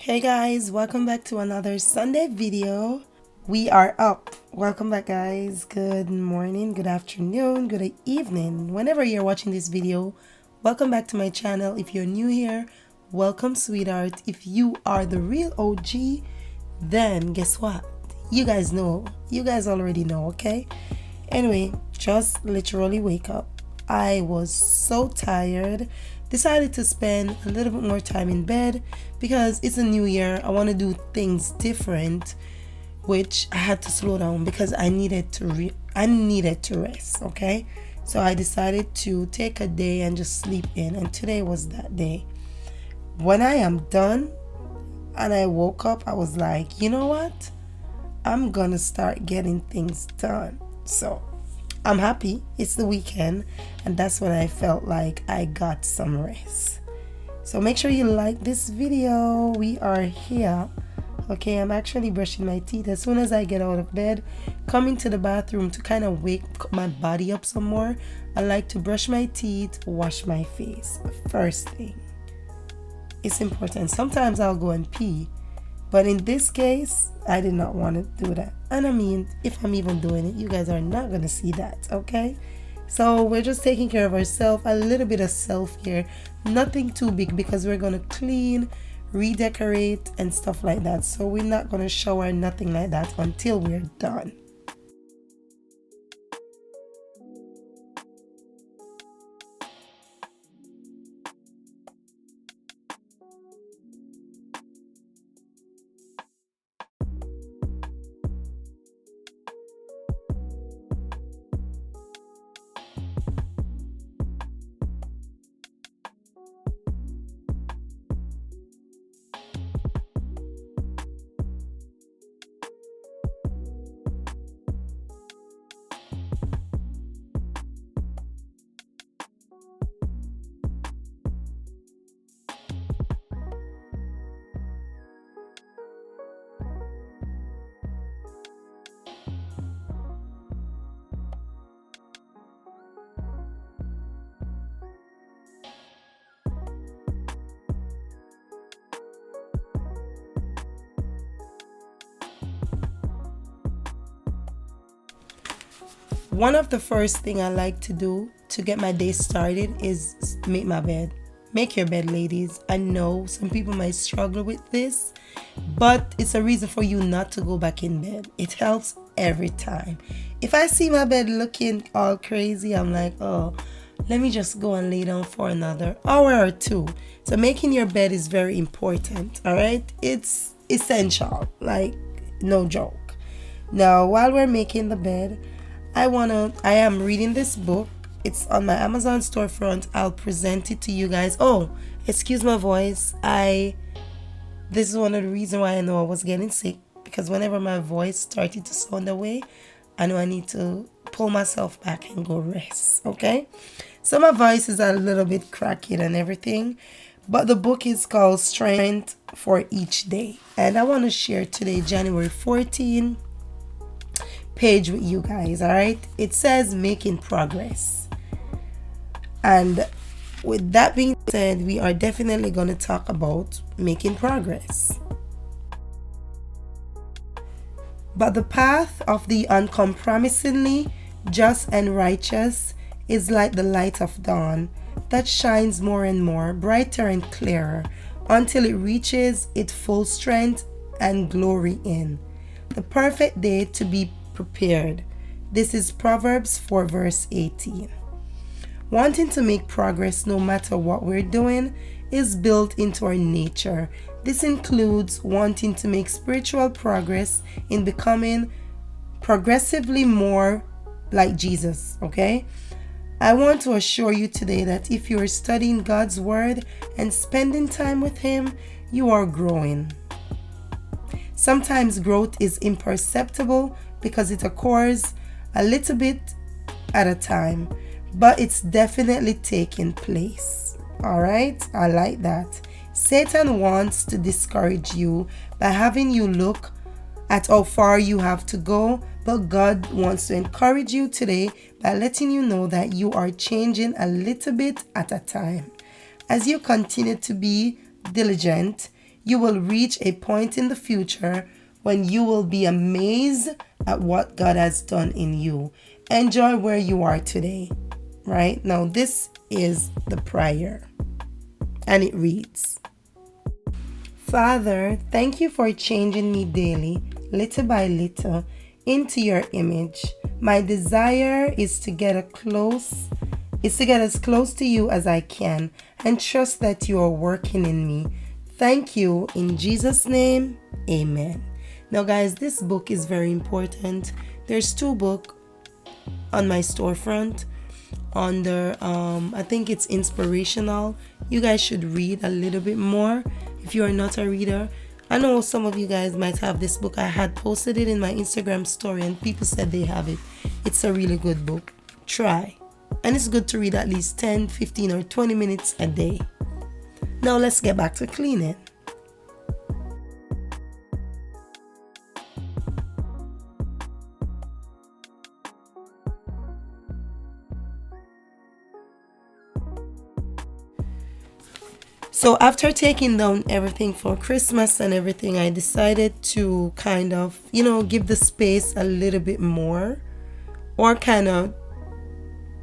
Hey guys, welcome back to another Sunday video. We are up. Welcome back guys. Good morning, good afternoon, good evening. Whenever you're watching this video, welcome back to my channel. If you're new here, welcome sweetheart. If you are the real OG, then guess what? You guys know. You guys already know, okay? Anyway, just literally wake up. I was so tired. Decided to spend a little bit more time in bed because it's a new year. I want to do things different, which I had to slow down because I needed to rest, okay? So I decided to take a day and just sleep in, and today was that day. When I am done and I woke up, I was like, you know what? I'm gonna start getting things done. So I'm happy. It's the weekend, and that's when I felt like I got some rest. So make sure you like this video. We are here. Okay, I'm actually brushing my teeth. As soon as I get out of bed, coming to the bathroom to kind of wake my body up some more, I like to brush my teeth, wash my face. First thing. It's important. Sometimes I'll go and pee. But in this case, I did not want to do that. And I mean, if I'm even doing it, you guys are not going to see that, okay? So we're just taking care of ourselves, a little bit of self-care. Nothing too big because we're going to clean, redecorate, and stuff like that. So we're not going to shower, nothing like that until we're done. One of the first thing I like to do to get my day started is make my bed. Make your bed, ladies. I know some people might struggle with this, but it's a reason for you not to go back in bed. It helps every time. If I see my bed looking all crazy, I'm like, oh, let me just go and lay down for another hour or two. So making your bed is very important, all right? It's essential, like no joke. Now, while we're making the bed, I am reading this book. It's on my Amazon storefront. I'll present it to you guys. Oh, excuse my voice. This is one of the reasons why I know I was getting sick, because whenever my voice started to sound away, I know I need to pull myself back and go rest, okay? So my voice is a little bit cracky and everything, but the book is called Strength for Each Day. And I want to share today, January 14, page with you guys. All right, it says making progress, and with that being said, we are definitely going to talk about making progress. But the path of the uncompromisingly just and righteous is like the light of dawn that shines more and more, brighter and clearer, until it reaches its full strength and glory in the perfect day to be prepared. This is Proverbs 4 verse 18. Wanting to make progress no matter what we're doing is built into our nature. This includes wanting to make spiritual progress in becoming progressively more like Jesus, okay? I want to assure you today that if you are studying God's Word and spending time with Him, you are growing. Sometimes growth is imperceptible because it occurs a little bit at a time, but it's definitely taking place. All right, I like that. Satan wants to discourage you by having you look at how far you have to go, but God wants to encourage you today by letting you know that you are changing a little bit at a time. As you continue to be diligent, You will reach a point in the future when you will be amazed at what God has done in you. Enjoy where you are today. Right? Now, this is the prayer. And it reads, Father, thank you for changing me daily, little by little, into your image. My desire is to get as close to you as I can and trust that you are working in me. Thank you. In Jesus' name, amen. Now, guys, this book is very important. There's 2 books on my storefront under I think it's inspirational. You guys should read a little bit more if you are not a reader. I know some of you guys might have this book. I had posted it in my Instagram story and people said they have it. It's a really good book. Try. And it's good to read at least 10, 15 or 20 minutes a day. Now let's get back to cleaning. So after taking down everything for Christmas and everything, I decided to kind of, give the space a little bit more, or kind of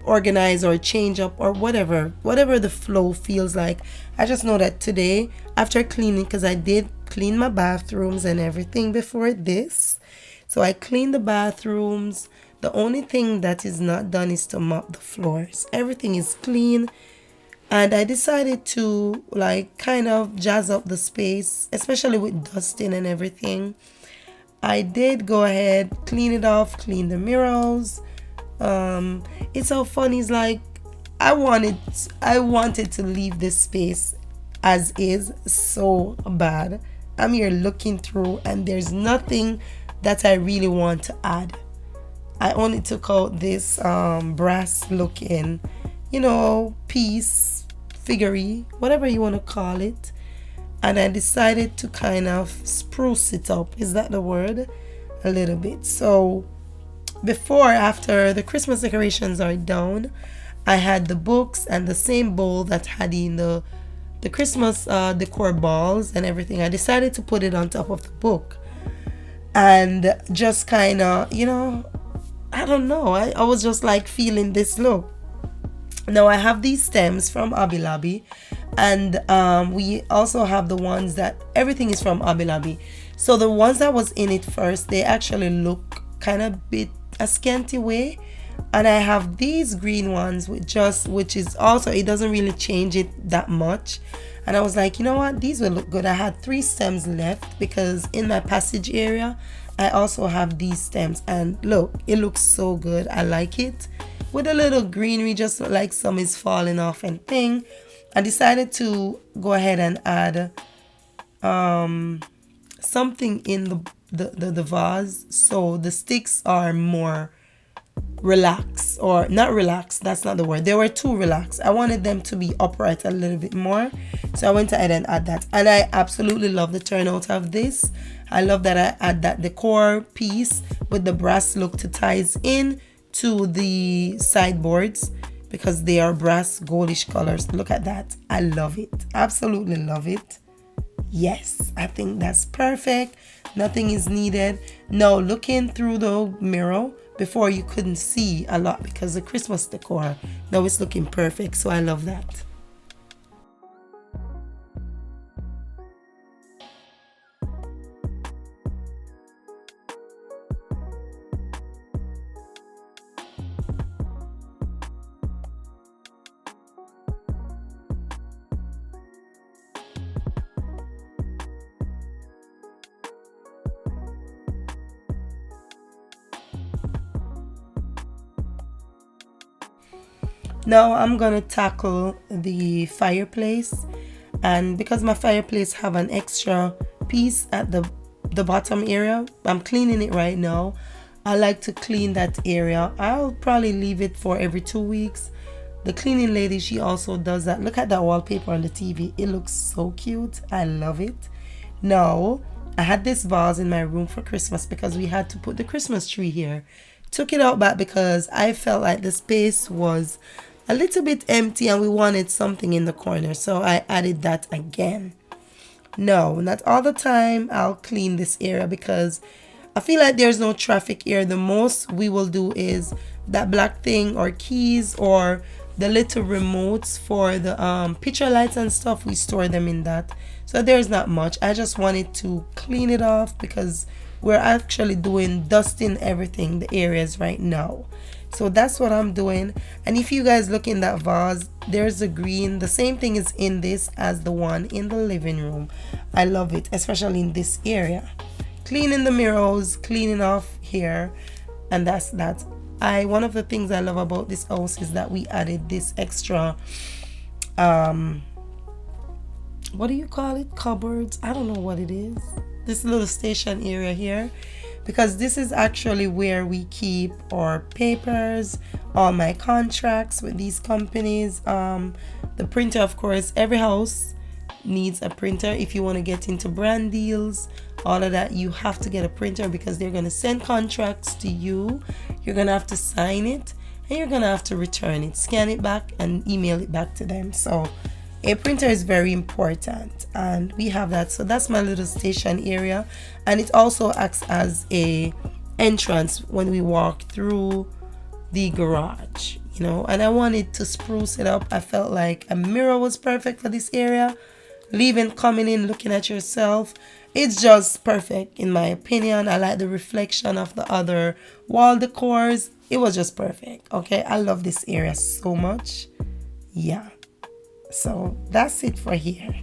organize or change up or whatever the flow feels like. I just know that today, after cleaning, because I did clean my bathrooms and everything before this, so I cleaned the bathrooms. The only thing that is not done is to mop the floors. Everything is clean. And I decided to kind of jazz up the space, especially with dusting and everything. I did go ahead, clean it off, clean the mirrors. It's so funny. It's like I wanted to leave this space as is so bad. I'm here looking through and there's nothing that I really want to add. I only took out this brass looking, piece, figurine, whatever you want to call it, and I decided to kind of spruce it up. Is that the word? A little bit. So after the Christmas decorations are done, I had the books and the same bowl that had in the Christmas decor balls and everything. I decided to put it on top of the book and just kind of, I don't know, I was just feeling this look. Now I have these stems from Hobby Lobby, and we also have the ones that everything is from Hobby Lobby. So the ones that was in it first, they actually look kind of bit a scanty way, and I have these green ones which is also, it doesn't really change it that much. And I was like, you know what, these will look good. I had 3 stems left because in my passage area I also have these stems, and look, it looks so good. I like it. With a little greenery, just like some is falling off and thing. I decided to go ahead and add something in the vase so the sticks are more relaxed, or not relaxed, that's not the word. They were too relaxed. I wanted them to be upright a little bit more, so I went ahead and add that, and I absolutely love the turnout of this. I love that I add that decor piece with the brass look to ties in to the sideboards because they are brass goldish colors. Look at that. I love it. Absolutely love it. Yes, I think that's perfect. Nothing is needed. Now looking through the mirror, before you couldn't see a lot because the Christmas decor, now it's looking perfect, so I love that. Now I'm gonna tackle the fireplace, and because my fireplace have an extra piece at the bottom area, I'm cleaning it right now. I like to clean that area. I'll probably leave it for every 2 weeks. The cleaning lady, she also does that. Look at that wallpaper on the TV. It looks so cute. I love it. Now I had this vase in my room for Christmas because we had to put the Christmas tree here. Took it out back because I felt like the space was a little bit empty and we wanted something in the corner, so I added that again. No, not all the time I'll clean this area because I feel like there's no traffic here. The most we will do is that black thing or keys or the little remotes for the picture lights and stuff. We store them in that. So there's not much. I just wanted to clean it off because we're actually doing dusting everything, the areas right now. So that's what I'm doing. And if you guys look in that vase, there's a green. The same thing is in this as the one in the living room. I love it, especially in this area. Cleaning the mirrors, cleaning off here, and that's that. One of the things I love about this house is that we added this extra what do you call it, cupboards, I don't know what it is, this little station area here, because this is actually where we keep our papers, all my contracts with these companies, the printer, of course. Every house needs a printer. If you want to get into brand deals, all of that, you have to get a printer because they're going to send contracts to you. You're going to have to sign it and you're going to have to return it, scan it back and email it back to them. So a printer is very important and we have that. So that's my little station area, and it also acts as a entrance when we walk through the garage, you know. And I wanted to spruce it up. I felt like a mirror was perfect for this area. Leaving, coming in, looking at yourself, it's just perfect in my opinion. I like the reflection of the other wall decors. It was just perfect. Okay, I love this area so much. Yeah, so that's it for here.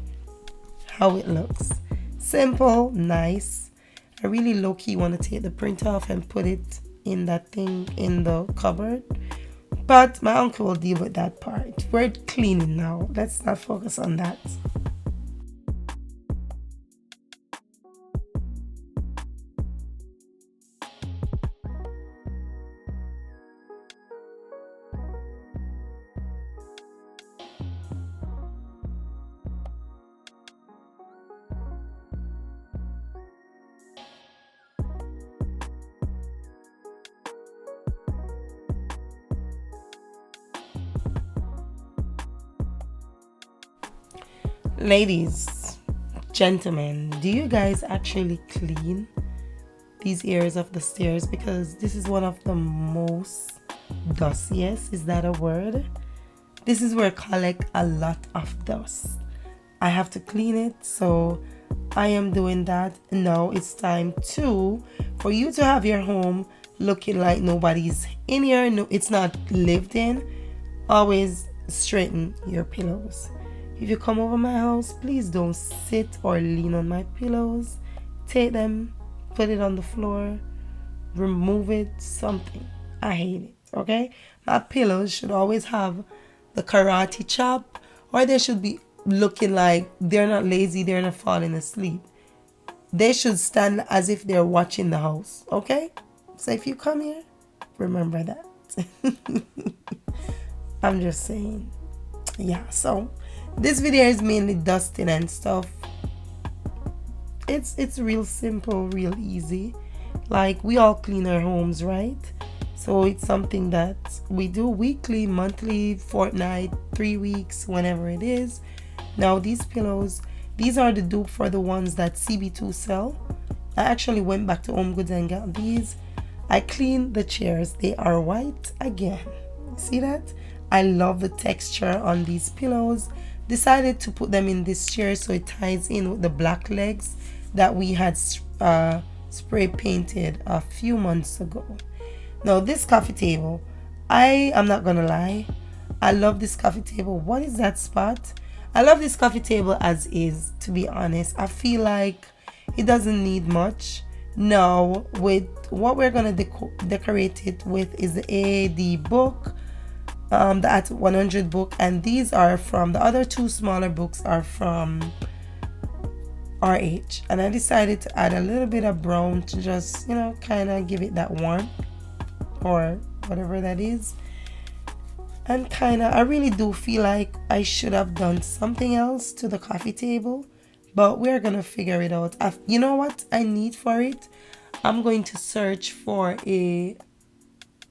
How it looks, simple, nice. I really low-key want to take the print off and put it in that thing in the cupboard, but my uncle will deal with that part. We're cleaning now, let's not focus on that. Ladies, gentlemen, do you guys actually clean these areas of the stairs? Because this is one of the most dustiest, is that a word? This is where I collect a lot of dust. I have to clean it, so I am doing that. Now it's time for you to have your home looking like nobody's in here. No, it's not lived in. Always straighten your pillows. If you come over my house, please don't sit or lean on my pillows. Take them, put it on the floor, remove it, something. I hate it, okay? My pillows should always have the karate chop, or they should be looking like they're not lazy, they're not falling asleep. They should stand as if they're watching the house, okay? So if you come here, remember that. I'm just saying. Yeah, so this video is mainly dusting and stuff. It's real simple, real easy. Like, we all clean our homes, right? So it's something that we do weekly, monthly, fortnight, 3 weeks, whenever it is. Now these pillows, these are the dupe for the ones that CB2 sell. I actually went back to Home Goods and got these. I cleaned the chairs. They are white again. See that? I love the texture on these pillows. Decided to put them in this chair so it ties in with the black legs that we had spray painted a few months ago. Now this coffee table, I am not gonna lie, I love this coffee table. What is that spot? I love this coffee table as is, to be honest. I feel like it doesn't need much. Now with what we're gonna decorate it with is the AAD book, the At 100 book, and these are from, the other two smaller books are from RH, and I decided to add a little bit of brown to just, you know, kind of give it that warmth or whatever that is. And kind of, I really do feel like I should have done something else to the coffee table, but we're gonna figure it out. You know what I need for it? I'm going to search for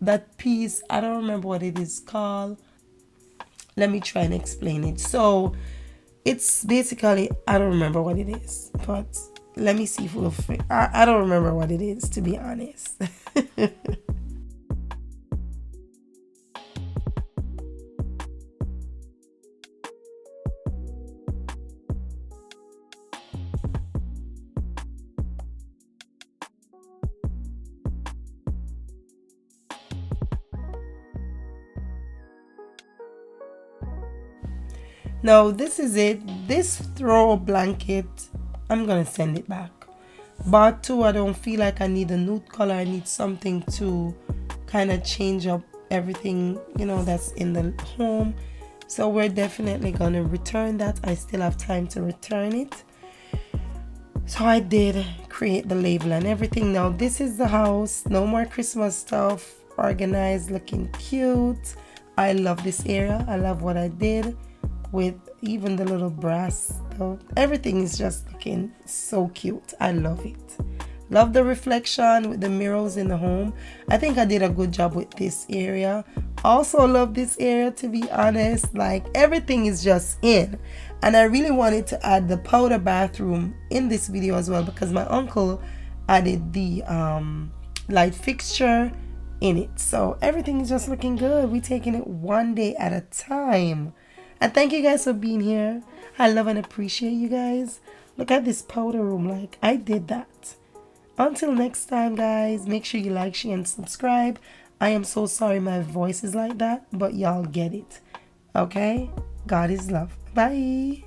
that piece. I don't remember what it is called. Let me try and explain it. So It's basically, I don't remember what it is, but let me see if we'll fit. I don't remember what it is, to be honest. Now this is it. This throw blanket, I'm gonna send it back. But too, I don't feel like I need a nude color. I need something to kind of change up everything, that's in the home. So we're definitely gonna return that. I still have time to return it. So I did create the label and everything. Now this is the house. No more Christmas stuff. Organized, looking cute. I love this area. I love what I did with even the little brass. So everything is just looking so cute. I love it. Love the reflection with the mirrors in the home. I think I did a good job with this area. Also love this area, to be honest. Like, everything is just in. And I really wanted to add the powder bathroom in this video as well, because my uncle added the light fixture in it. So everything is just looking good. We're taking it one day at a time. And thank you guys for being here. I love and appreciate you guys. Look at this powder room. Like, I did that. Until next time, guys, make sure you like, share, and subscribe. I am so sorry my voice is like that, but y'all get it. Okay? God is love. Bye.